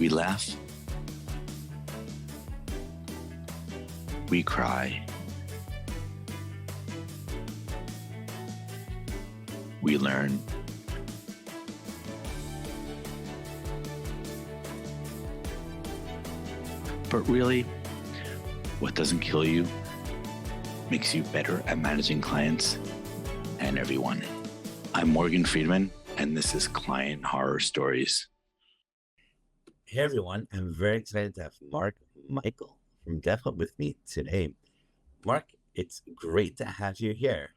We laugh. We cry. We learn. But really, what doesn't kill you makes you better at managing clients and everyone. I'm Morgan Friedman, and this is Client Horror Stories. Hey everyone, I'm very excited to have Mark Michael from DevHub with me today. Mark, it's great to have you here.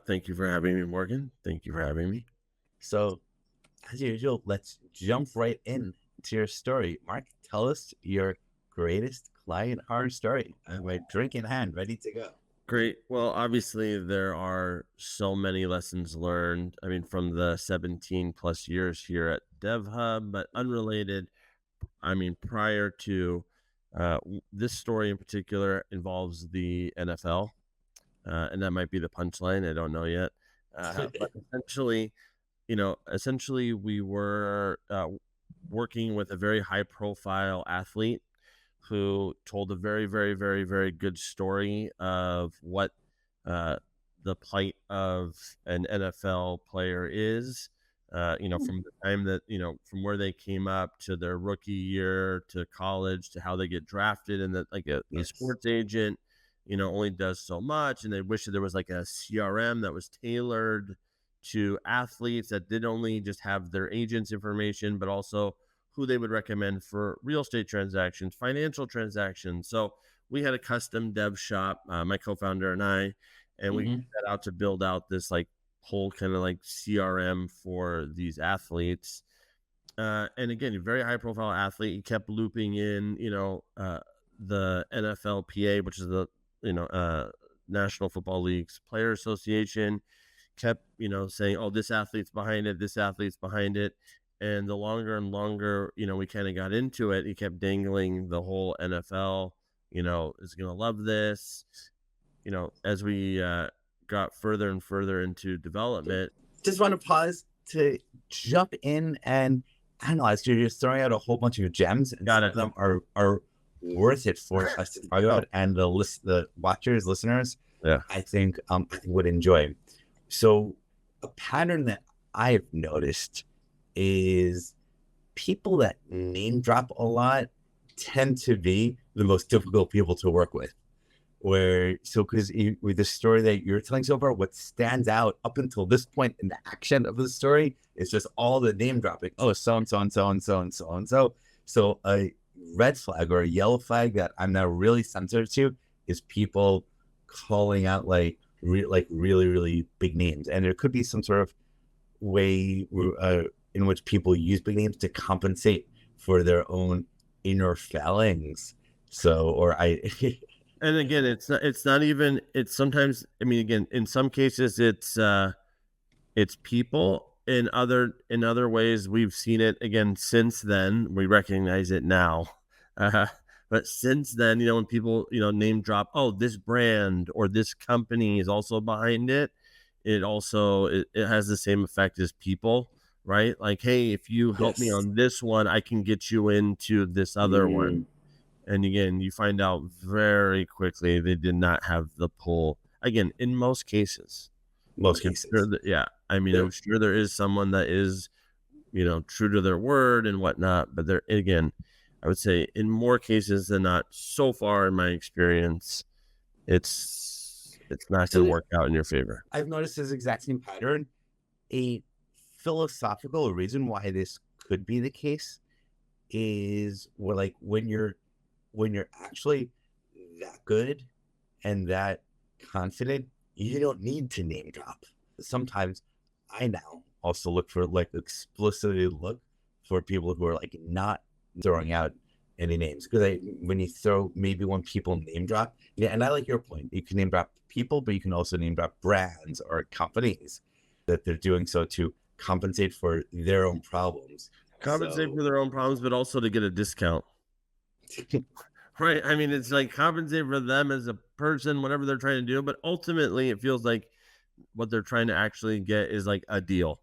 Thank you for having me, Morgan. Thank you for having me. So, as usual, let's jump right into your story. Mark, tell us your greatest client horror story. My drink in hand, ready to go. Great. Well, obviously, there are so many lessons learned. I mean, from the 17 plus years here at DevHub, but unrelated. I mean, prior to this story in particular involves the NFL, and that might be the punchline. I don't know yet. But essentially, we were working with a very high-profile athlete who told a very, very, very, very good story of what the plight of an NFL player is. From the time that, from where they came up to their rookie year to college to how they get drafted, and that like a sports agent, only does so much. And they wish that there was like a CRM that was tailored to athletes that did only just have their agent's information, but also who they would recommend for real estate transactions, financial transactions. So we had a custom dev shop, my co-founder and I, and we set out to build out this like whole kind of like CRM for these athletes. And again, a very high profile athlete. He kept looping in, the NFLPA, which is the, National Football League's Player Association, kept, saying, oh, this athlete's behind it. This athlete's behind it. And the longer and longer, we kind of got into it, he kept dangling the whole NFL, is going to love this, as we got further and further into development. Just want to pause to jump in and analyze. You're just throwing out a whole bunch of gems, and some of them are worth it for us to talk about, and the watchers, listeners, I think would enjoy. So a pattern that I've noticed is people that name drop a lot tend to be the most difficult people to work with. Because with the story that you're telling so far, what stands out up until this point in the action of the story is just all the name dropping. Oh, so and so and so and so and so and so. So a red flag or a yellow flag that I'm now really sensitive to is people calling out like really, really big names, and there could be some sort of way in which people use big names to compensate for their own inner failings. And again, it's not even, it's sometimes, I mean, again, in some cases it's people. In other ways, we've seen it again since then. We recognize it now. But since then, when people, name drop, oh, this brand or this company is also behind it. It has the same effect as people, right? Like, hey, if you help me on this one, I can get you into this other one. And again, you find out very quickly they did not have the pull. Again, in most cases. I'm sure there is someone that is, true to their word and whatnot. But again, I would say in more cases than not, so far in my experience, it's not going to work out in your favor. I've noticed this exact same pattern. A philosophical reason why this could be the case is when you're actually that good and that confident, you don't need to name drop. Sometimes I now also explicitly look for people who are not throwing out any names, because when people name drop, and I like your point, you can name drop people, but you can also name drop brands or companies that they're doing so to compensate for their own problems. For their own problems, but also to get a discount. Right. I mean, it's like compensate for them as a person, whatever they're trying to do. But ultimately, it feels like what they're trying to actually get is like a deal.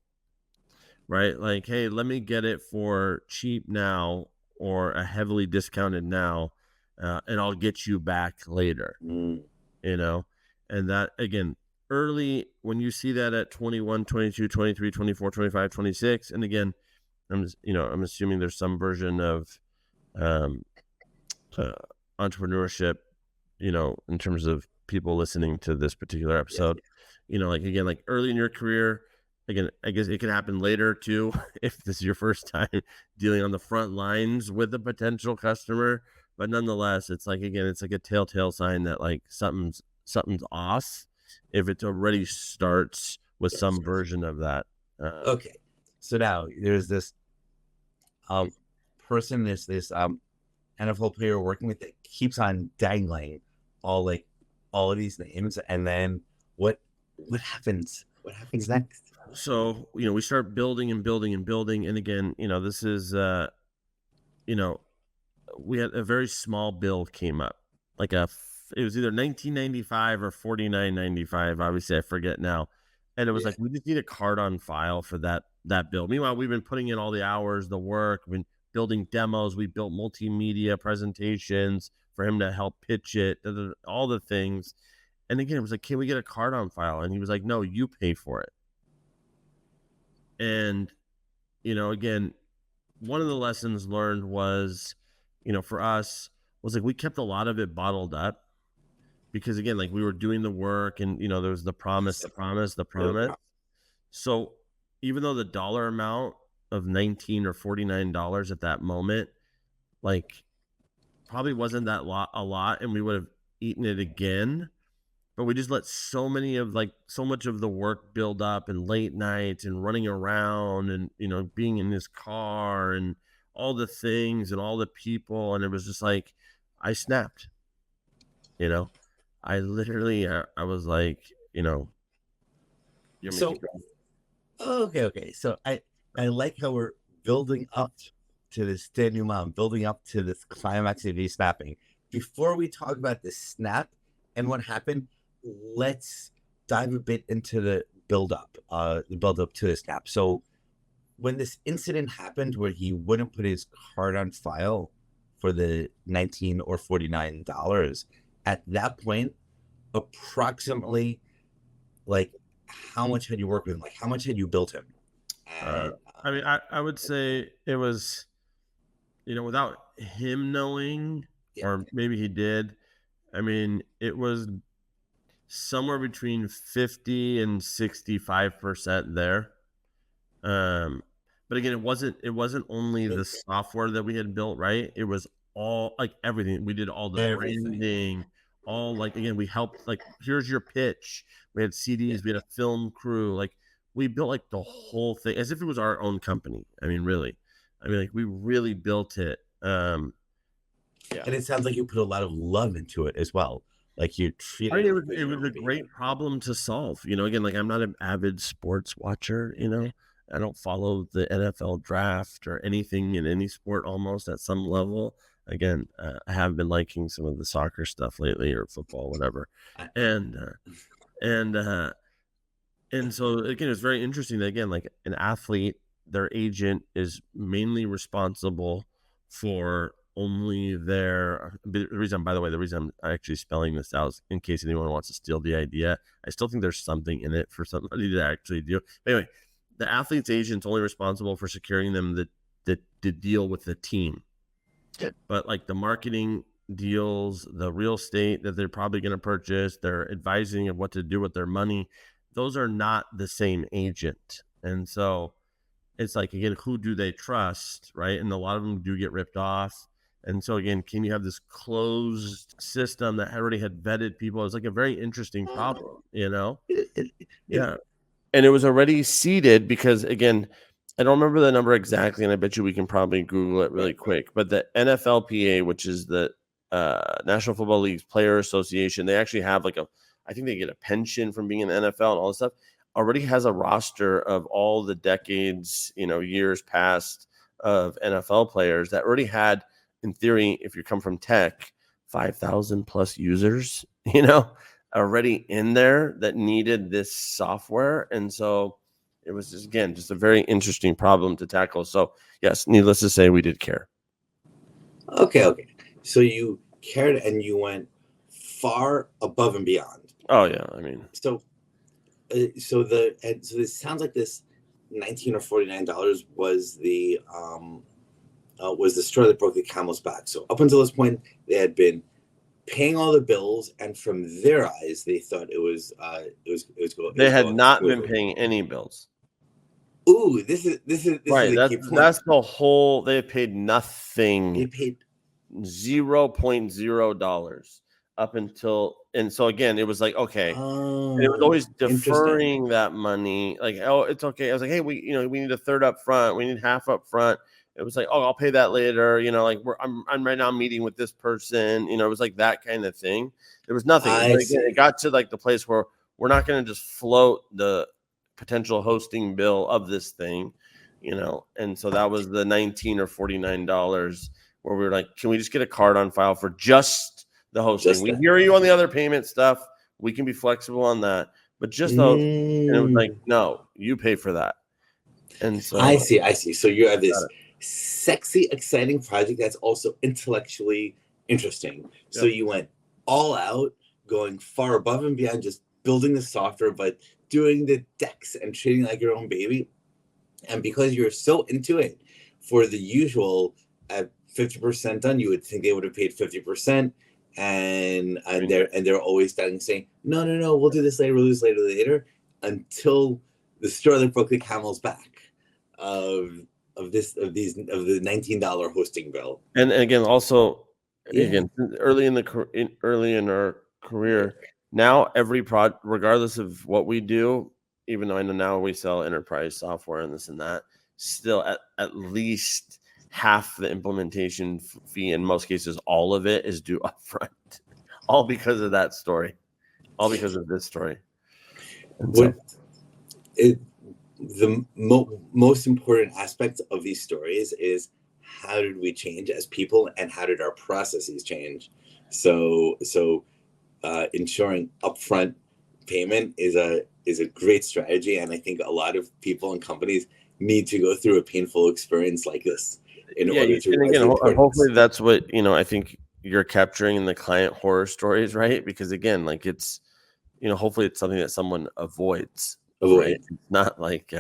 right? Like, hey, let me get it for cheap now or a heavily discounted now, and I'll get you back later, Mm. you know? And that, again, early, when you see that at 21, 22, 23, 24, 25, 26, and again, I'm assuming there's some version of um, entrepreneurship, in terms of people listening to this particular episode, like, again, like early in your career, again, I guess it can happen later too, if this is your first time dealing on the front lines with a potential customer, but nonetheless, it's like, again, it's like a telltale sign that like something's off if it already starts with some version of that. Okay, so now there's this person, there's this NFL player we're working with that keeps on dangling all of these names, and then what happens? What happens next? So, we start building and building and building, and again, this is we had a very small bill came up, like it was either 1995 or 49.95. Obviously, I forget now. And it was like, we just need a card on file for that bill. Meanwhile, we've been putting in all the hours, the work, we've been building demos, we built multimedia presentations for him to help pitch it, all the things. And again, it was like, can we get a card on file? And he was like, no, you pay for it. And, again, one of the lessons learned was, for us, was like we kept a lot of it bottled up because, again, like we were doing the work and, there was the promise. So even though the dollar amount of $19 or $49 at that moment, like probably wasn't a lot, and we would have eaten it again, but we just let so much of the work build up, and late nights and running around and, being in this car and all the things and all the people. And it was just like, I snapped, I literally, I was like, So, okay. So I like how we're building up to this denouement, building up to this climax of you snapping. Before we talk about the snap and what happened, let's dive a bit into the build up to the snap. So when this incident happened where he wouldn't put his card on file for the $19 or $49, at that point, approximately, like, how much had you worked with him? Like, how much had you built him? I mean, I would say it was, without him knowing, or maybe he did. I mean, it was somewhere between 50 and 65% there. But again, it wasn't only the software that we had built, right? It was all, like, everything. We did all the branding, all, like, again, we helped, like, here's your pitch. We had CDs, we had a film crew, like we built like the whole thing as if it was our own company. I mean, really, like we really built it. And it sounds like you put a lot of love into it as well. Like you treated it was a great problem to solve. Again, like I'm not an avid sports watcher, I don't follow the NFL draft or anything in any sport almost at some level. Again, I have been liking some of the soccer stuff lately, or football, whatever. And so again, it's very interesting that, again, like an athlete, their agent is mainly responsible for only the reason I'm actually spelling this out is in case anyone wants to steal the idea. I still think there's something in it for somebody to actually do. But anyway, the athlete's agent's only responsible for securing them the deal with the team. But like the marketing deals, the real estate that they're probably going to purchase, their advising of what to do with their money, those are not the same agent. And so it's like, again, who do they trust, right? And a lot of them do get ripped off. And so again, can you have this closed system that already had vetted people? It's like a very interesting problem, Yeah. And it was already seeded because, again, I don't remember the number exactly, and I bet you we can probably Google it really quick. But the NFLPA, which is the National Football League's Player Association, they actually have I think they get a pension from being in the NFL and all this stuff, already has a roster of all the decades, years past of NFL players that already had, in theory, if you come from tech, 5,000 plus users, already in there that needed this software. And so It was just, again, just a very interesting problem to tackle. So yes, needless to say, we did care. Okay. So you cared and you went far above and beyond. Oh yeah, I mean, So this sounds like this $19 or $49 was the straw that broke the camel's back. So up until this point, they had been paying all the bills, and from their eyes, they thought it was going. they had not been paying any bills. Ooh, this is Right. the key point. That's the whole. They paid nothing. They paid $0.0 up until, and so again, it was like, okay, and it was always deferring that money. Like, oh, it's okay. I was like, hey, we need a third up front. We need half up front. It was like, oh, I'll pay that later. Like I'm right now meeting with this person. It was like that kind of thing. There was nothing. It got to like the place where we're not going to just float the potential hosting bill of this thing, and so that was the $19 or $49 where we were like, can we just get a card on file for just the hosting? We hear you on the other payment stuff. We can be flexible on that, but just those. And it was like, no, you pay for that. And so I see. So you have this sexy, exciting project that's also intellectually interesting. Yep. So you went all out, going far above and beyond just building the software, but doing the decks and treating it like your own baby. And because you're so into it, for the usual at 50% done, you would think they would have paid 50%. And they're always saying, no, we'll do this later, until the straw that broke the camel's back of the $19 hosting bill. And again, also, early in our career, now every project, regardless of what we do, even though I know now we sell enterprise software and this and that, still at least half the implementation fee, in most cases, all of it is due upfront, all because of that story, all because of this story. The most important aspect of these stories is how did we change as people and how did our processes change? So ensuring upfront payment is a great strategy, and I think a lot of people and companies need to go through a painful experience like this in order to. And again, hopefully that's what I think you're capturing in the client horror stories, right? Because again, like it's hopefully it's something that someone avoids. Right? It's not like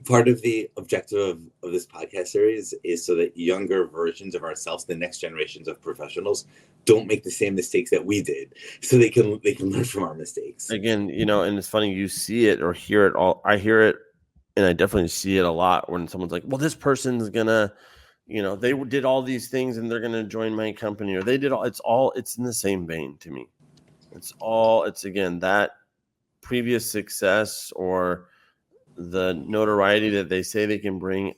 part of the objective of this podcast series is so that younger versions of ourselves, the next generations of professionals, don't make the same mistakes that we did, so they can learn from our mistakes. Again, and it's funny, you see it or hear it all. I hear it, and I definitely see it a lot when someone's like, well, this person's gonna, they did all these things and they're gonna join my company, or they did all. It's in the same vein to me. It's again that previous success or the notoriety that they say they can bring,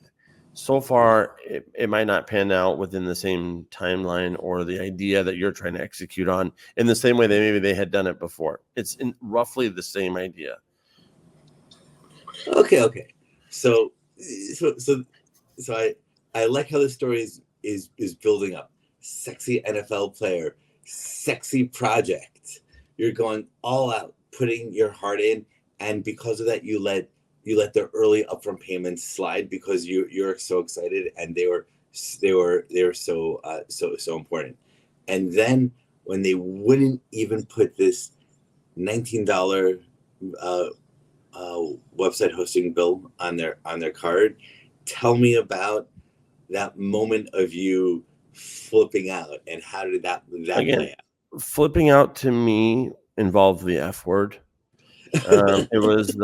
so far it might not pan out within the same timeline or the idea that you're trying to execute on in the same way maybe they had done it before. It's in roughly the same idea. Okay. So I like how the story is building up. Sexy NFL player, sexy project. You're going all out, putting your heart in, and because of that, you let the early upfront payments slide because you're so excited, and they were so important. And then when they wouldn't even put this $19 website hosting bill on their card, tell me about that moment of you flipping out, and how did that play out? Flipping out to me involved the F word. It was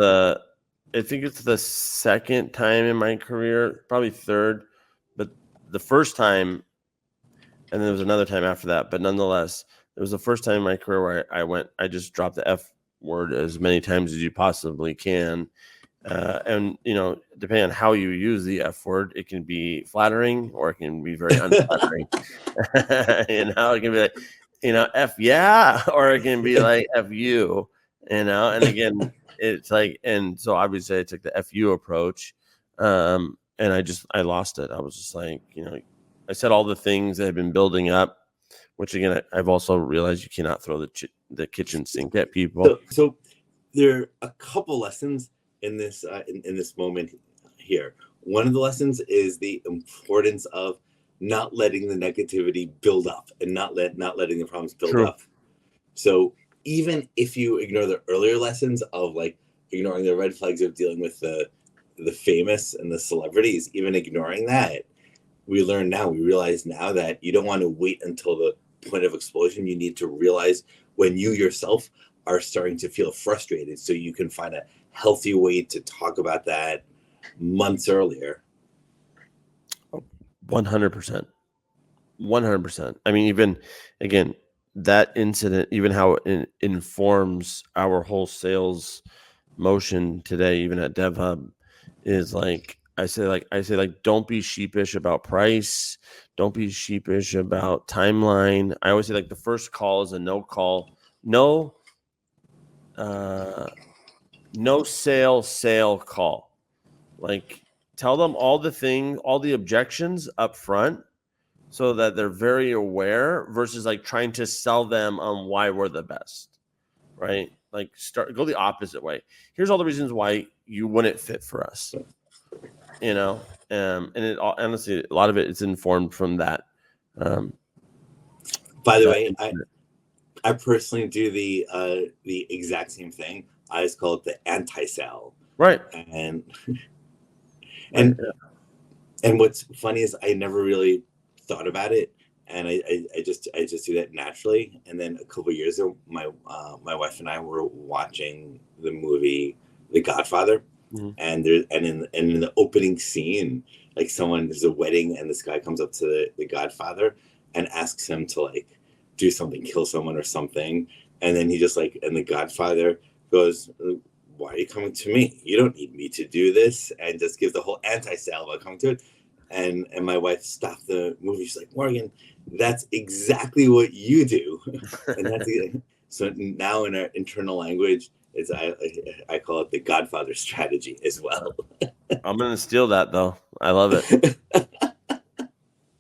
I think it's the second time in my career, probably third, but the first time, and there was another time after that, but nonetheless, it was the first time in my career where I just dropped the F word as many times as you possibly can. And, depending on how you use the F word, it can be flattering or it can be very unflattering. It can be like, F yeah, or it can be like F you, and again, it's like, and so obviously I took the FU approach, and I lost it. I was just like, I said all the things that had been building up, which again, I've also realized you cannot throw the kitchen sink at people. So there are a couple lessons in this in this moment here. One of the lessons is the importance of not letting the negativity build up and not letting the problems build True. up. So even if you ignore the earlier lessons of like ignoring the red flags of dealing with the famous and the celebrities, even ignoring that, we realize now that you don't want to wait until the point of explosion. You need to realize when you yourself are starting to feel frustrated, so you can find a healthy way to talk about that months earlier. 100%. 100%. I mean, even again, that incident, even how it informs our whole sales motion today, even at DevHub, is like I say, don't be sheepish about price. Don't be sheepish about timeline. I always say, like, the first call is a no call. No sale call. Like, tell them all the objections up front so that they're very aware versus like trying to sell them on why we're the best, right? Like, go the opposite way. Here's all the reasons why you wouldn't fit for us, and it honestly, a lot of it is informed from that. By the way, I personally do the exact same thing. I just call it the anti-sell. Right. And what's funny is I never really thought about it, and I just do that naturally. And then a couple of years ago, my wife and I were watching the movie The Godfather, mm-hmm. and in the opening scene, like, there's a wedding, and this guy comes up to the Godfather and asks him to like do something, kill someone or something, and then he just like, and the Godfather goes, "Why are you coming to me? You don't need me to do this," and just gives the whole anti-sale about coming to it. And my wife stopped the movie. She's like, "Morgan, that's exactly what you do." And that's so now in our internal language, I call it the Godfather strategy as well. I'm gonna steal that though. I love it.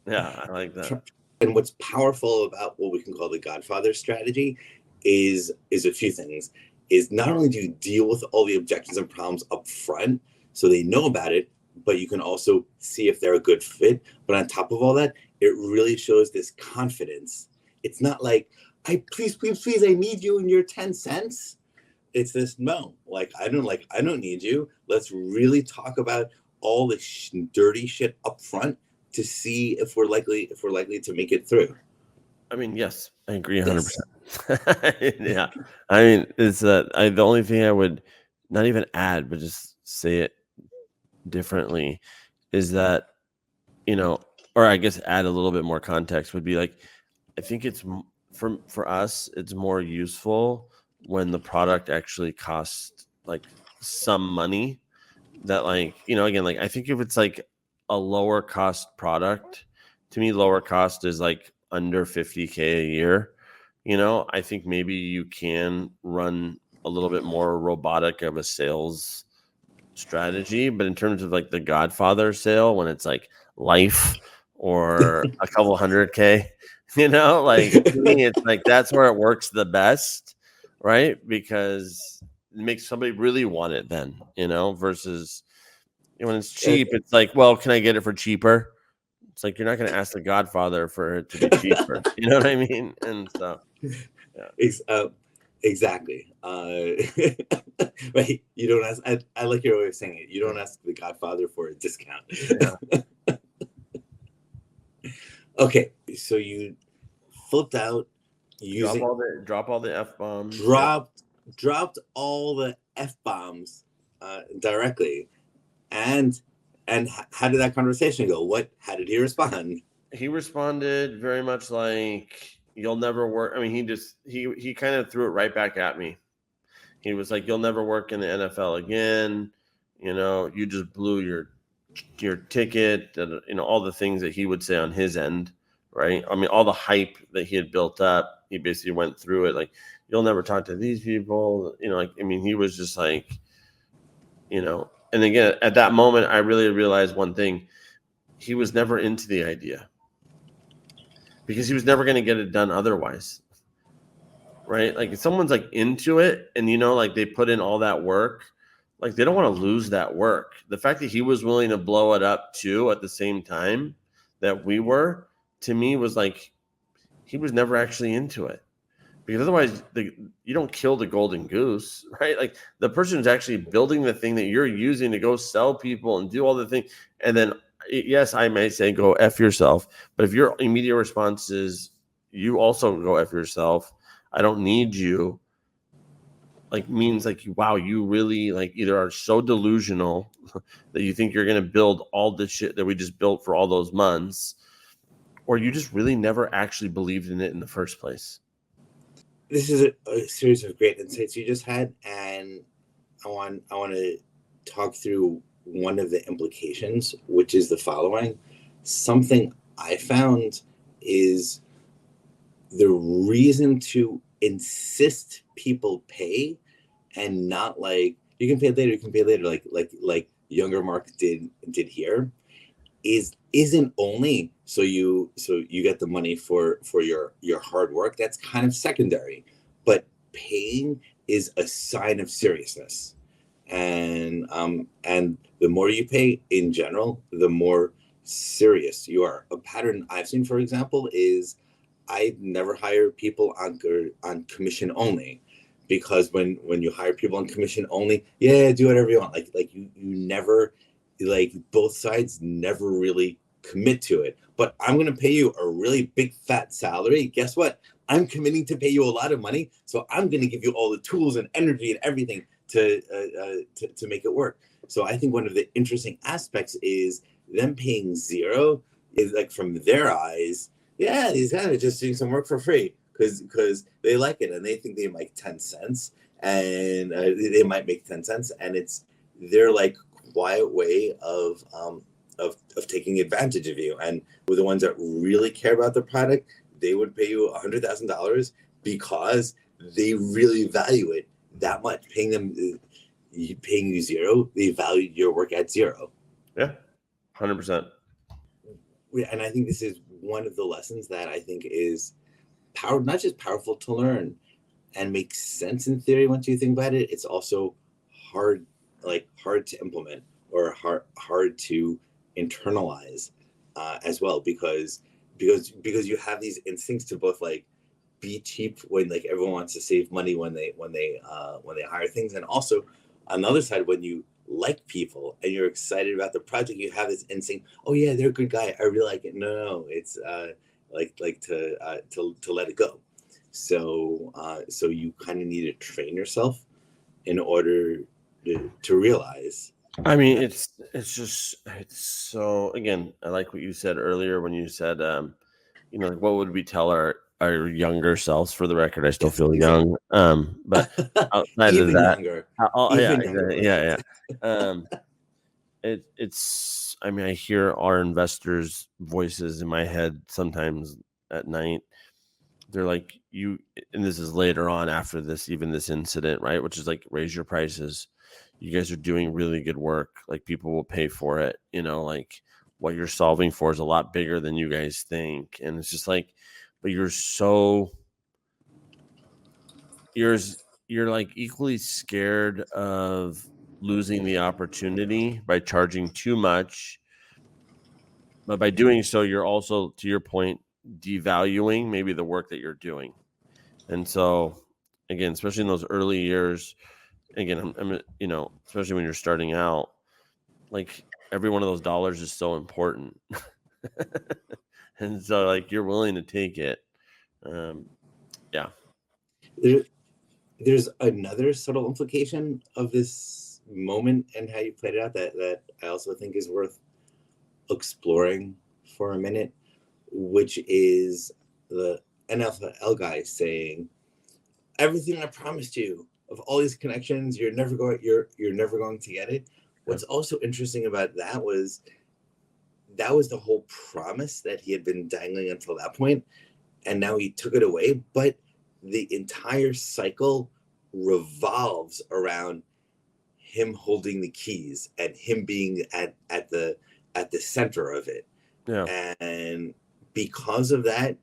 Yeah, I like that. And what's powerful about what we can call the Godfather strategy is a few things. Is not only do you deal with all the objections and problems up front so they know about it, but you can also see if they're a good fit. But on top of all that, it really shows this confidence. It's not like, please, I need you in your 10 cents. It's this, no, like, I don't need you. Let's really talk about all the dirty shit up front to see if we're likely to make it through. I mean, yes, I agree 100%. Yeah, I mean, it's the only thing I would not even add, but just say it differently, is that, or I guess add a little bit more context would be like, I think it's for us, it's more useful when the product actually costs like some money. That, like, again, like, I think if it's like a lower cost product, to me, lower cost is like under $50K a year. I think maybe you can run a little bit more robotic of a sales strategy, but in terms of like the Godfather sale, when it's like life or a couple $100K, like, to me, it's like, that's where it works the best, right? Because it makes somebody really want it then, versus when it's cheap, it's like, well, can I get it for cheaper? It's like, you're not going to ask the Godfather for it to be cheaper. You know what I mean? And so, yeah. Exactly. Right. You don't ask. I like your way of saying it. You don't ask the Godfather for a discount. Yeah. Okay. So you flipped out. Drop all the F-bombs. Dropped all the F-bombs directly. And how did that conversation go? How did he respond? He responded very much like, "You'll never work." I mean, he kind of threw it right back at me. He was like, "You'll never work in the NFL again. You just blew your ticket." And, all the things that he would say on his end, right? I mean, all the hype that he had built up, he basically went through it. Like, "You'll never talk to these people." Like, I mean, he was just like, And again, at that moment, I really realized one thing: he was never into the idea, because he was never going to get it done otherwise. right? Like if someone's like into it and like they put in all that work, like they don't want to lose that work. The fact that he was willing to blow it up too at the same time that we were, to me, was like he was never actually into it. Because otherwise, you don't kill the golden goose, right? Like the person who's actually building the thing that you're using to go sell people and do all the things. And then, yes, I may say go F yourself. But if your immediate response is you also go F yourself, I don't need you, like means like, wow, you really like either are so delusional that you think you're going to build all this shit that we just built for all those months, or you just really never actually believed in it in the first place. This is a series of great insights you just had, and I want to talk through one of the implications, which is the following. Something I found is the reason to insist people pay, and not like you can pay later, like younger Mark did here, isn't only so you get the money for your hard work. That's kind of secondary, but paying is a sign of seriousness, and the more you pay in general, the more serious you are. A pattern I've seen, for example, is I never hire people on commission only, because when you hire people on commission only, yeah, do whatever you want, like you never, like both sides never really commit to it. But I'm going to pay you a really big fat salary. Guess what? I'm committing to pay you a lot of money, so I'm going to give you all the tools and energy and everything to make it work. So I think one of the interesting aspects is them paying zero is like, from their eyes, yeah, these guys are just doing some work for free because they like it and they think they make 10 cents, and they might make 10 cents, and it's their like quiet way of taking advantage of you. And with the ones that really care about the product, they would pay you $100,000 because they really value it that much. Paying you zero, they value your work at zero. Yeah, 100%. And I think this is one of the lessons that I think is not just powerful to learn and makes sense in theory once you think about it, it's also hard to implement, or hard to internalize as well, because you have these instincts to both like be cheap when like everyone wants to save money when they hire things, and also on the other side, when you like people and you're excited about the project, you have this instinct, oh yeah, they're a good guy, I really like it. No, it's to let it go. So you kind of need to train yourself in order to realize. I mean, it's so, again, I like what you said earlier when you said, like, what would we tell our younger selves? For the record, I still feel young. But outside of that, it's, I mean, I hear our investors' voices in my head sometimes at night. They're like, and this is later on after this incident, right? Which is like, raise your prices. You guys are doing really good work. Like, people will pay for it. Like, what you're solving for is a lot bigger than you guys think. And it's just like, but you're like equally scared of losing the opportunity by charging too much. But by doing so, you're also, to your point, devaluing maybe the work that you're doing. And so, again, especially in those early years, again, I'm especially when you're starting out, like, every one of those dollars is so important. And so, like, you're willing to take it. Yeah. There's another subtle implication of this moment and how you played it out that I also think is worth exploring for a minute, which is the NFL guy saying, everything I promised you of all these connections, you're never going to get it. What's also interesting about that was the whole promise that he had been dangling until that point, and now he took it away. But the entire cycle revolves around him holding the keys and him being at the center of it. Yeah. And because of that,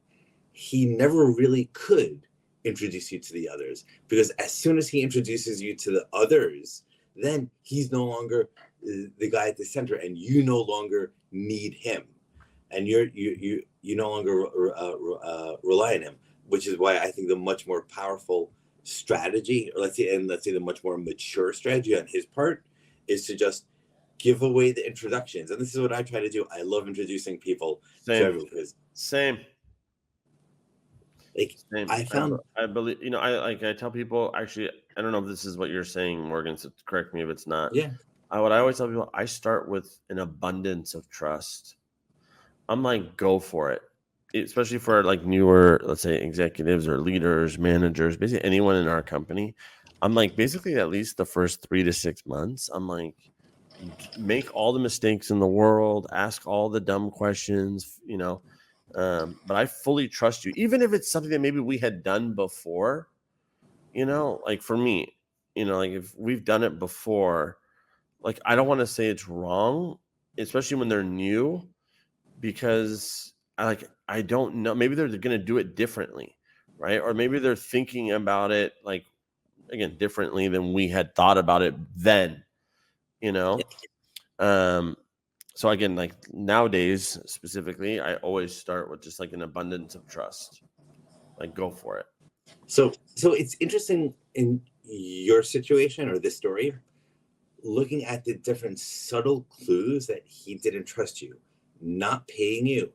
he never really could introduce you to the others, because as soon as he introduces you to the others, then he's no longer the guy at the center, and you no longer need him, and you no longer rely on him, which is why I think the much more powerful strategy, or let's say the much more mature strategy on his part, is to just give away the introductions. And this is what I try to do. I love introducing people to everyone, because Same. I found, I believe, I tell people, actually, I don't know if this is what you're saying, Morgan, so correct me if it's not. yeah, What I always tell people, I start with an abundance of trust. I'm like, go for it. Especially for like newer, let's say, executives or leaders, managers, basically anyone in our company. I'm like, basically at least the first 3 to 6 months, I'm like, make all the mistakes in the world, ask all the dumb questions, but I fully trust you, even if it's something that maybe we had done before, like for me, like if we've done it before, like I don't want to say it's wrong, especially when they're new, because I don't know, maybe they're going to do it differently, right? Or maybe they're thinking about it like, again, differently than we had thought about it then, so again, like nowadays specifically, I always start with just like an abundance of trust. Like, go for it. So it's interesting in your situation or this story, looking at the different subtle clues that he didn't trust you, not paying you,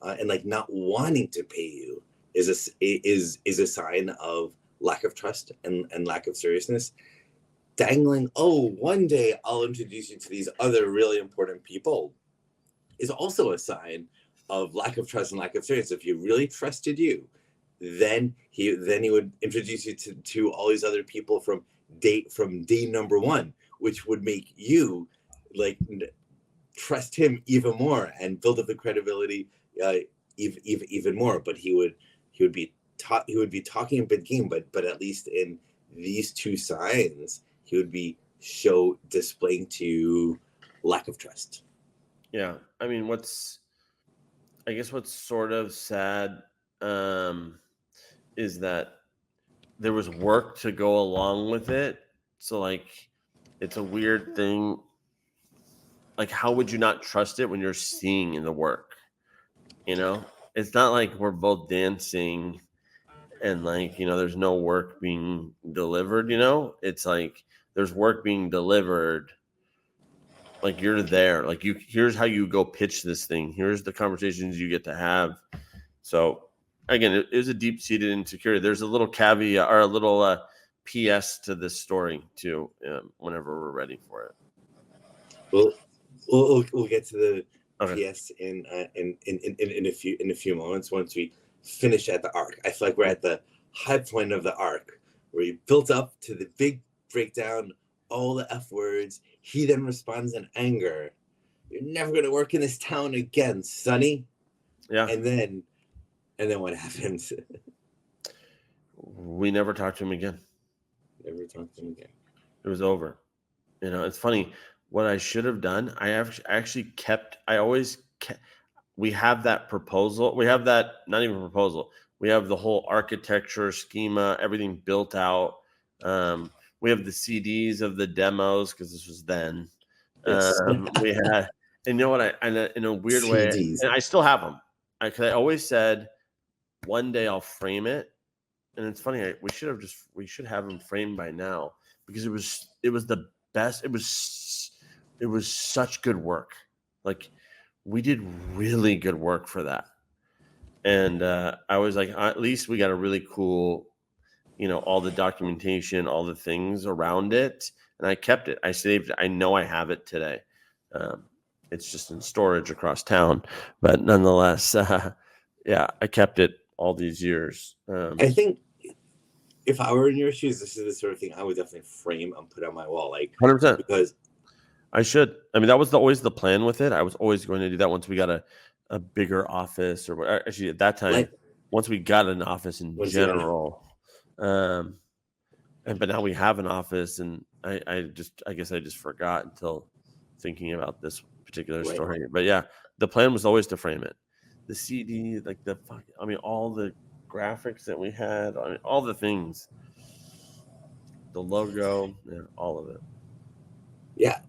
and like not wanting to pay you is a sign of lack of trust and lack of seriousness. Dangling, oh, one day I'll introduce you to these other really important people, is also a sign of lack of trust and lack of seriousness. If he really trusted you, then he would introduce you to all these other people from day number one, which would make you like trust him even more and build up the credibility even more. But he would be talking a big game, but at least in these two signs, he would be displaying to lack of trust. Yeah. I mean, what's sort of sad is that there was work to go along with it. So like, it's a weird thing. Like, how would you not trust it when you're seeing in the work? It's not like we're both dancing and like, there's no work being delivered, it's like there's work being delivered. Like, you're there, like here's how you go pitch this thing. Here's the conversations you get to have. So again, it is a deep-seated insecurity. There's a little caveat or a little PS to this story too, whenever we're ready for it. Well, we'll get to the PS in a few moments once we finish at the arc. I feel like we're at the high point of the arc where you built up to the big breakdown, all the F words. He then responds in anger. You're never going to work in this town again, Sonny. Yeah. And then what happens? We never talked to him again. Never talked to him again. It was over. It's funny. What I should have done, we have that proposal. We have that, not even proposal. We have the whole architecture schema, everything built out. We have the CDs of the demos because this was then. Yes. We had, and you know what? In a weird CDs. way, and I still have them. I always said, one day I'll frame it. And it's funny. We should have them framed by now because it was the best. It was such good work. Like, we did really good work for that. And I was like, at least we got a really cool, all the documentation, all the things around it. And I kept it. I saved it. I know I have it today. It's just in storage across town. But nonetheless, I kept it all these years. I think if I were in your shoes, this is the sort of thing I would definitely frame and put on my wall. Like 100%. Because I should. I mean, that was always the plan with it. I was always going to do that once we got a bigger office, or actually at that time, once we got an office in general. But now we have an office, and I guess I just forgot until thinking about this particular story. But yeah, the plan was always to frame it. The CD, like all the graphics that we had, I mean, all the things, the logo, all of it. Yeah.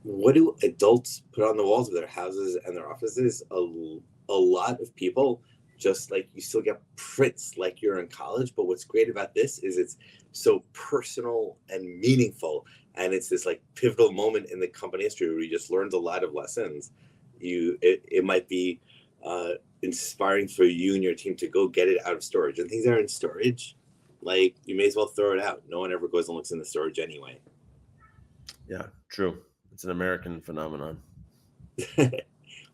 What do adults put on the walls of their houses and their offices? A lot of people, just like you still get prints like you're in college, but what's great about this is it's so personal and meaningful, and it's this like pivotal moment in the company history where you just learned a lot of lessons. It might be inspiring for you and your team to go get it out of storage, and things that are in storage, like you may as well throw it out. No one ever goes and looks in the storage anyway. Yeah, true. It's an American phenomenon.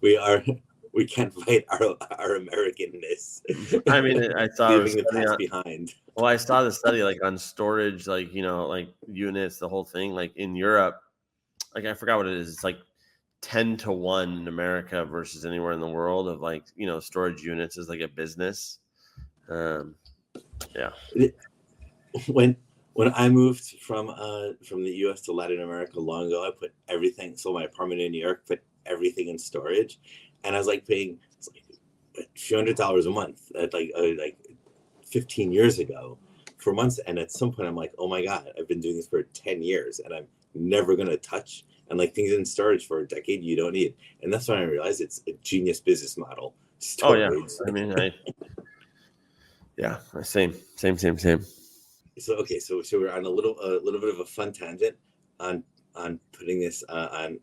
We can't fight our Americanness. I mean, I saw leaving the past behind. Well, I saw the study like on storage, like, like units, the whole thing, like in Europe, like I forgot what it is. It's like 10-1 in America versus anywhere in the world of like, storage units is like a business. Yeah. When I moved from the U.S. to Latin America long ago, I put everything. So my apartment in New York, put everything in storage, and I was like paying a few $100s a month at like 15 years ago for months. And at some point, I'm like, oh my god, I've been doing this for 10 years, and I'm never gonna touch. And like things in storage for a decade, you don't need. And that's when I realized it's a genius business model. Storage. Oh yeah, I mean, yeah, same. So okay, so we're on a little bit of a fun tangent on putting this on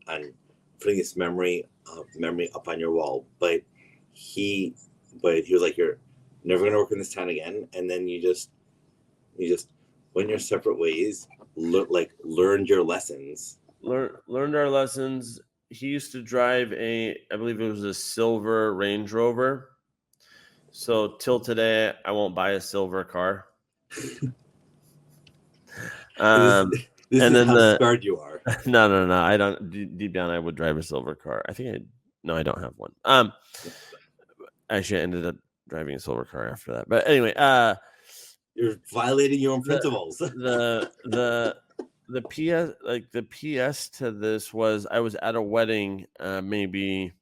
putting this memory up on your wall. But he was like, you're never gonna work in this town again, and then you just went your separate ways. Learned your lessons. Learned our lessons. He used to drive I believe it was a silver Range Rover. So till today, I won't buy a silver car. This and is then how scarred you are. No. I don't. Deep down, I would drive a silver car. I don't have one. Actually, I ended up driving a silver car after that. But anyway, you're violating your own principles. The PS to this was I was at a wedding, maybe,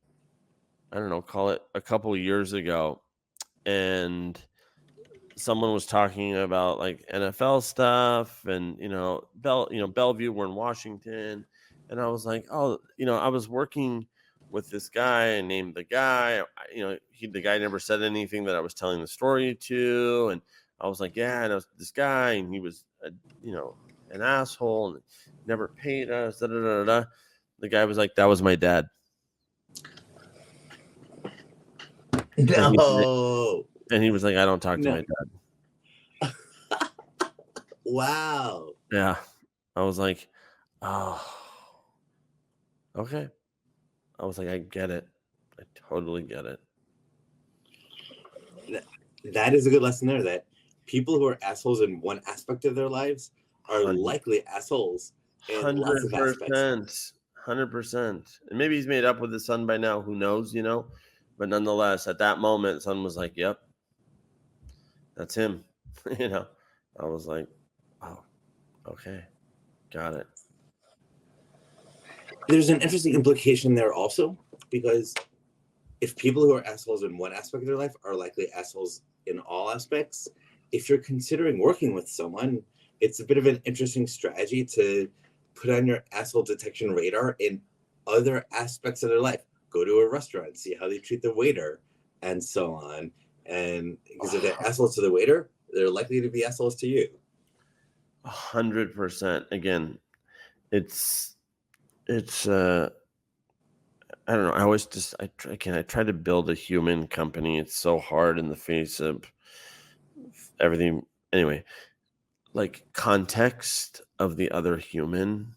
I don't know, call it a couple of years ago, and someone was talking about like NFL stuff, and Bellevue, we're in Washington, and I was like, oh, I was working with this guy and named the guy, the guy never said anything that I was telling the story to, and I was like, yeah, and I was this guy, and he was an asshole and never paid us. The guy was like, that was my dad. No. And he was like, I don't talk to my dad. Wow. Yeah. I was like, oh, okay. I was like, I get it. I totally get it. That is a good lesson there, that people who are assholes in one aspect of their lives are likely assholes in lots of aspects. 100%. And maybe he's made up with his son by now. Who knows, But nonetheless, at that moment, son was like, yep, that's him. I was like, oh, okay, got it. There's an interesting implication there also, because if people who are assholes in one aspect of their life are likely assholes in all aspects, if you're considering working with someone, it's a bit of an interesting strategy to put on your asshole detection radar in other aspects of their life. Go to a restaurant, see how they treat the waiter, and so on. And because if they're assholes to the waiter, they're likely to be assholes to you. 100%. Again, it's I don't know. I always I try to build a human company. It's so hard in the face of everything. Anyway, like context of the other human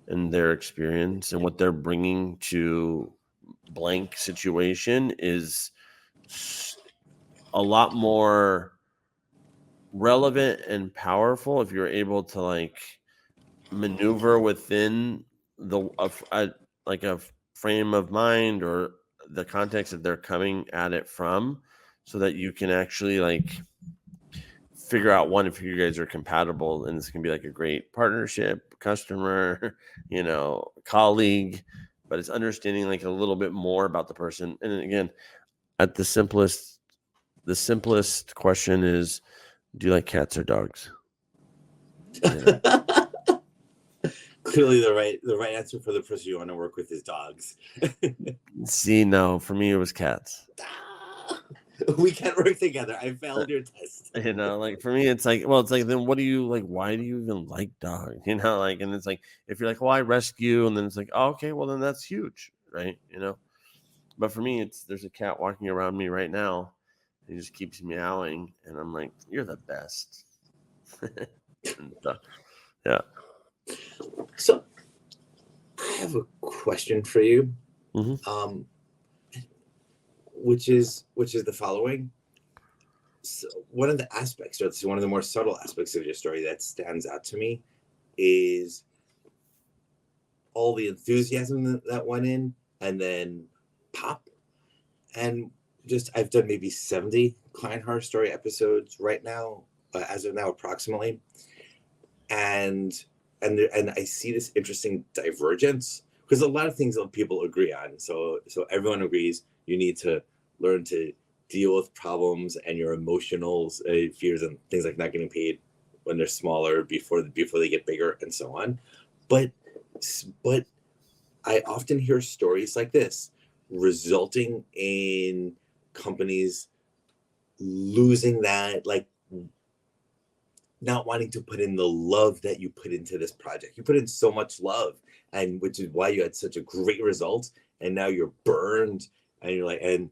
and their experience and what they're bringing to blank situation is a lot more relevant and powerful if you're able to like maneuver within a frame of mind or the context that they're coming at it from, so that you can actually like figure out if you guys are compatible, and this can be like a great partnership, customer, colleague, but it's understanding like a little bit more about the person. And again, at the simplest the simplest question is, do you like cats or dogs? You know? Clearly, the right answer for the person you want to work with is dogs. See, no, for me it was cats. We can't work together. I failed your test. You know, like for me, it's like, well, it's like, then what do you like? Why do you even like dogs? You know, like, and it's like, if you're like, well, I rescue, and then it's like, oh, okay, well, then that's huge, right? You know, but for me, there's a cat walking around me right now. He just keeps meowing, and I'm like, you're the best. And, yeah. So, I have a question for you, Mhm. which is the following. So one of the aspects, or one of the more subtle aspects of your story that stands out to me, is all the enthusiasm that went in, and then pop, and just I've done maybe 70 Client Horror Story episodes right now, as of now, approximately, and I see this interesting divergence, because a lot of things that people agree on. So everyone agrees you need to learn to deal with problems and your emotional fears and things like not getting paid when they're smaller before they get bigger and so on. But I often hear stories like this resulting in companies losing that, like, not wanting to put in the love that you put into this project. You put in so much love, and which is why you had such a great result, and now you're burned, and you're like, and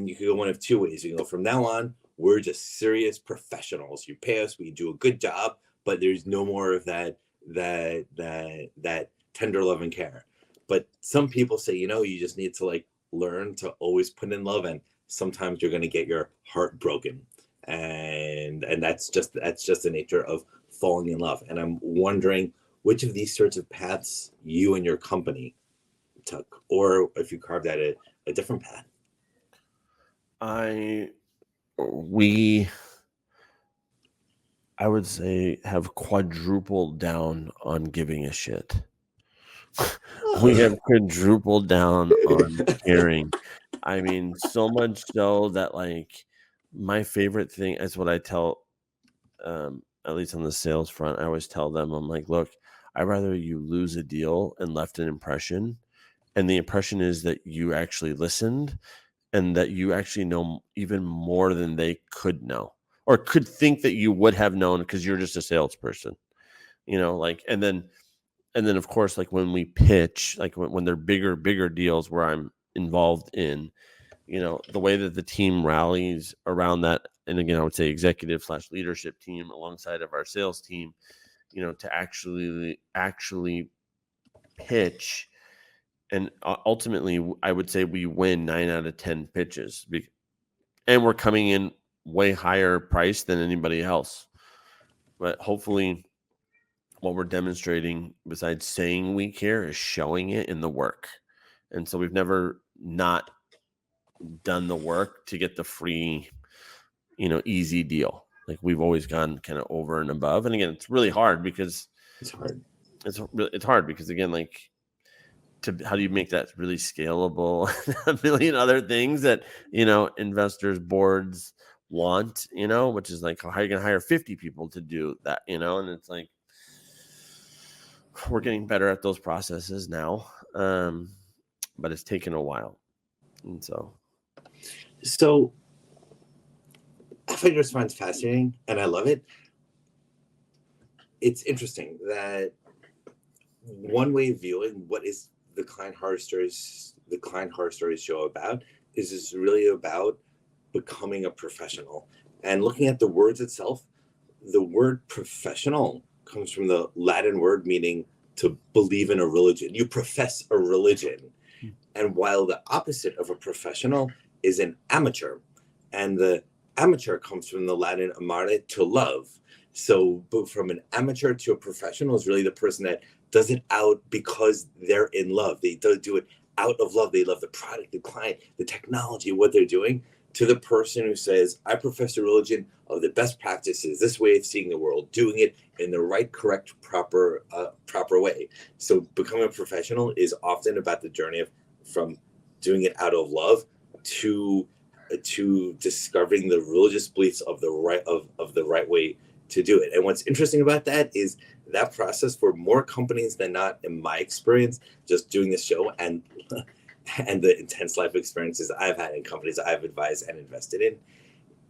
you can go one of two ways. You can go, from now on, we're just serious professionals. You pay us, we do a good job, but there's no more of that tender love and care. But some people say, you just need to like learn to always put in love, and sometimes you're going to get your heart broken. And that's just the nature of falling in love. And I'm wondering which of these sorts of paths you and your company took, or if you carved out a different path. I would say have quadrupled down on giving a shit. We have quadrupled down on caring. I mean, so much so that, like, my favorite thing is what I tell, at least on the sales front, I always tell them, I'm like, look, I'd rather you lose a deal and left an impression, and the impression is that you actually listened and that you actually know even more than they could know or could think that you would have known, because you're just a salesperson, like, and then of course, like when we pitch, like when they're bigger deals where I'm involved in, the way that the team rallies around that. And again, I would say executive / leadership team alongside of our sales team, to actually pitch. And ultimately, I would say we win 9 out of 10 pitches, and we're coming in way higher price than anybody else. But hopefully, what we're demonstrating, besides saying we care, is showing it in the work. And so we've never not done the work to get the free, easy deal. Like, we've always gone kind of over and above. And again, it's really hard because it's hard. It's hard because, again, like, how do you make that really scalable? A million other things that, investors, boards want, which is like, how are you going to hire 50 people to do that, and it's like, we're getting better at those processes now. But it's taken a while. And so I find your response fascinating, and I love it. It's interesting that one way of viewing what is the Client Horror Stories show about is it's really about becoming a professional. And looking at the words itself, the word professional comes from the Latin word meaning to believe in a religion. You profess a religion. And while the opposite of a professional is an amateur, and the amateur comes from the Latin amare, to love. So, but from an amateur to a professional is really the person that does it out because they're in love. They do it out of love. They love the product, the client, the technology, what they're doing. To the person who says, I profess a religion of the best practices, this way of seeing the world, doing it in the right, correct, proper way. So becoming a professional is often about the journey from doing it out of love to to discovering the religious beliefs of the right way to do it. And what's interesting about that is that process for more companies than not, in my experience, just doing this show and the intense life experiences I've had in companies I've advised and invested in,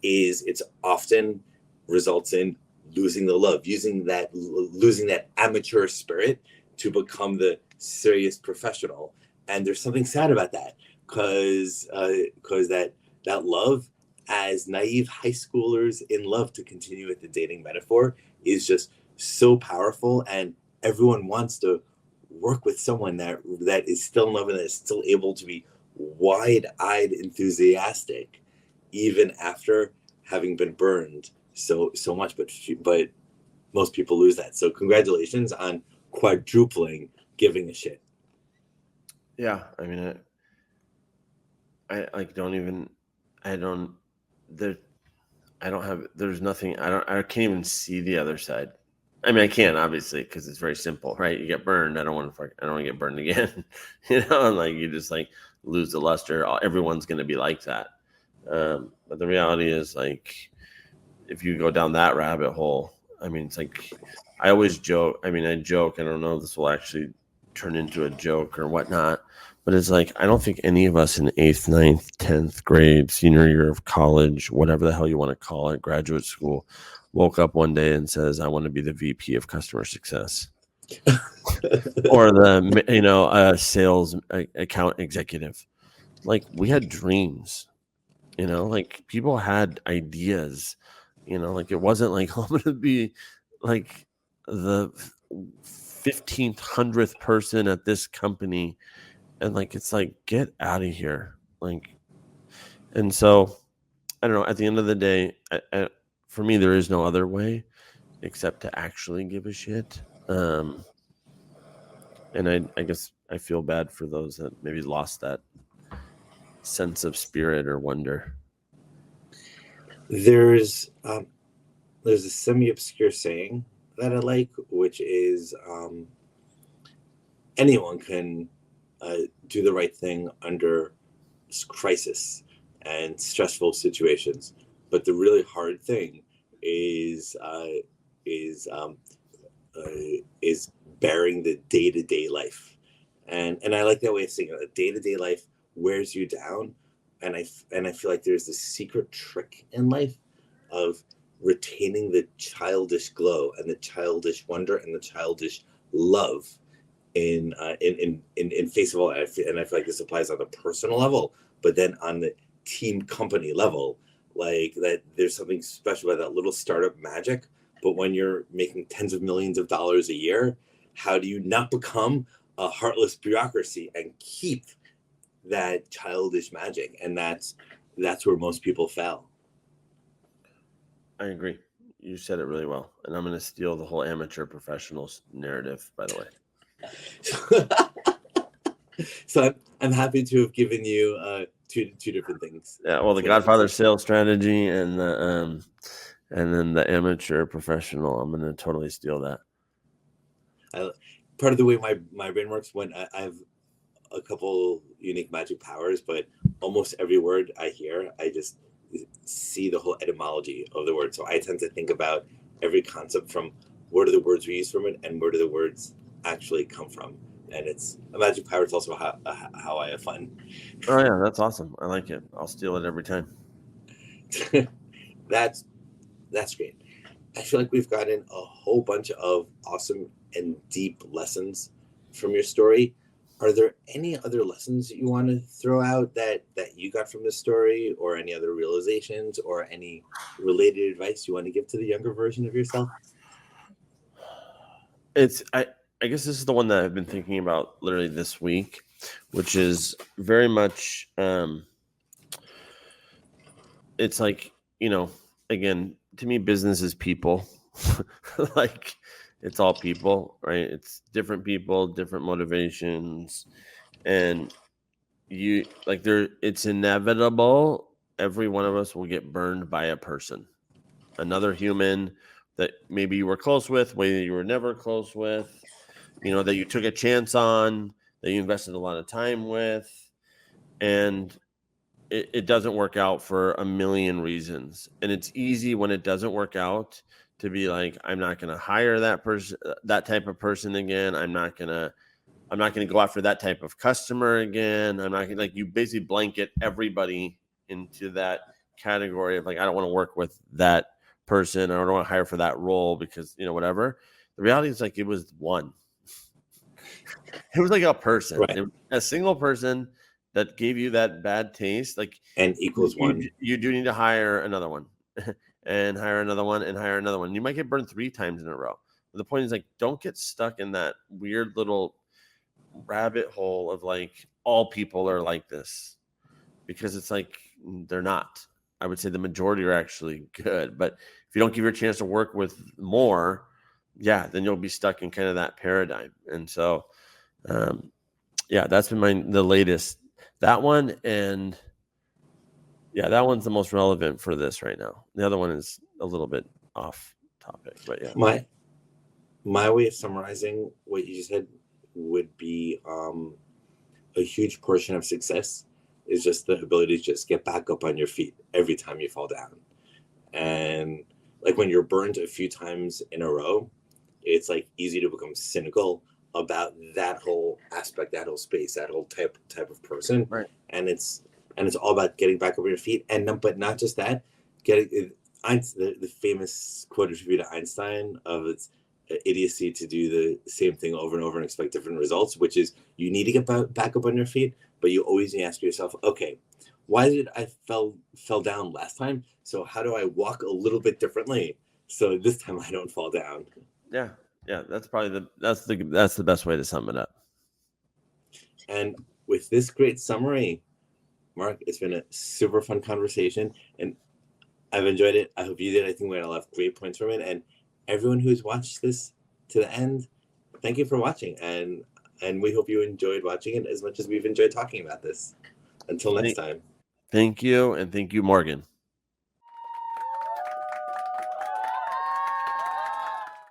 is it's often results in losing the love, losing that amateur spirit to become the serious professional. And there's something sad about that, because that love, as naive high schoolers in love, to continue with the dating metaphor, is just so powerful, and everyone wants to work with someone that is still in love and that is still able to be wide-eyed enthusiastic even after having been burned so much. But most people lose that. So congratulations on quadrupling giving a shit. Yeah, I mean, there's nothing, I can't even see the other side. I mean, I can, obviously, because it's very simple, right? You get burned. I don't want to get burned again. And like, you just like lose the luster. Everyone's going to be like that. But the reality is, like, if you go down that rabbit hole, I mean, it's like, I always joke. I mean, I joke. I don't know if this will actually turn into a joke or whatnot, but it's like, I don't think any of us in 8th, 9th, 10th grade, senior year of college, whatever the hell you want to call it, graduate school, woke up one day and says, I want to be the VP of customer success or the, sales account executive. Like, we had dreams, like people had ideas, like it wasn't like, I'm going to be like the 1,500th person at this company. And like, it's like, get out of here. Like, and so I don't know, at the end of the day, for me, there is no other way except to actually give a shit. And I guess I feel bad for those that maybe lost that sense of spirit or wonder. There's a semi-obscure saying that I like, which is anyone can do the right thing under crisis and stressful situations, but the really hard thing is bearing the day-to-day life, and I like that way of saying it. The day-to-day life wears you down, and I feel like there's this secret trick in life of retaining the childish glow and the childish wonder and the childish love in face of all. And I feel like this applies on the personal level, but then on the team company level, like that, there's something special about that little startup magic. But when you're making tens of millions of dollars a year, how do you not become a heartless bureaucracy and keep that childish magic? And that's where most people fail. I agree. You said it really well. And I'm going to steal the whole amateur professionals narrative, by the way. So I'm happy to have given you two different things. Yeah, well, the Godfather sales strategy and then the amateur professional. I'm going to totally steal that. Part of the way my brain works, when I have a couple unique magic powers, but almost every word I hear, I just see the whole etymology of the word. So I tend to think about every concept from where do the words we use from it and where do the words actually come from. And it's a magic power. It's also how I have fun. Oh yeah, that's awesome. I like it. I'll steal it every time. That's great. I feel like we've gotten a whole bunch of awesome and deep lessons from your story. Are there any other lessons that you want to throw out that you got from this story, or any other realizations, or any related advice you want to give to the younger version of yourself? I guess this is the one that I've been thinking about literally this week, which is very much, it's like, again, to me, business is people. Like, it's all people, right? It's different people, different motivations. And it's inevitable. Every one of us will get burned by a person, another human that maybe you were close with, maybe you were never close with, that you took a chance on, that you invested a lot of time with. And it doesn't work out for a million reasons, and it's easy when it doesn't work out to be like, I'm not going to hire that person, that type of person again. I'm not going to go after that type of customer again. I'm not gonna, like, you basically blanket everybody into that category of like, I don't want to work with that person. I don't want to hire for that role because, whatever. The reality is like, it was one. It was like a person, Right. It was a single person that gave you that bad taste. Like, and equals one. you do need to hire another one and hire another one and hire another one. You might get burned 3 times in a row. But the point is like, don't get stuck in that weird little rabbit hole of like, all people are like this, because it's like, they're not. I would say the majority are actually good, but if you don't give your chance to work with more, then you'll be stuck in kind of that paradigm. And so, that's been the latest, that one. And that one's the most relevant for this right now. The other one is a little bit off topic, but my way of summarizing what you just said would be a huge portion of success is just the ability to just get back up on your feet every time you fall down. And like when you're burned a few times in a row, it's like easy to become cynical about that whole aspect, that whole space, that whole type of person. Right. And it's all about getting back up on your feet. But not just that, the famous quote attributed to Einstein of it's idiocy to do the same thing over and over and expect different results, which is you need to get back up on your feet, but you always need to ask yourself, okay, why did I fell down last time? So how do I walk a little bit differently so this time I don't fall down? That's probably that's the best way to sum it up. And with this great summary, Mark, it's been a super fun conversation, and I've enjoyed it. I hope you did. I think we had a lot of great points from it, and everyone who's watched this to the end, thank you for watching, and we hope you enjoyed watching it as much as we've enjoyed talking about this. Until next time. Thank you, and thank you, Morgan.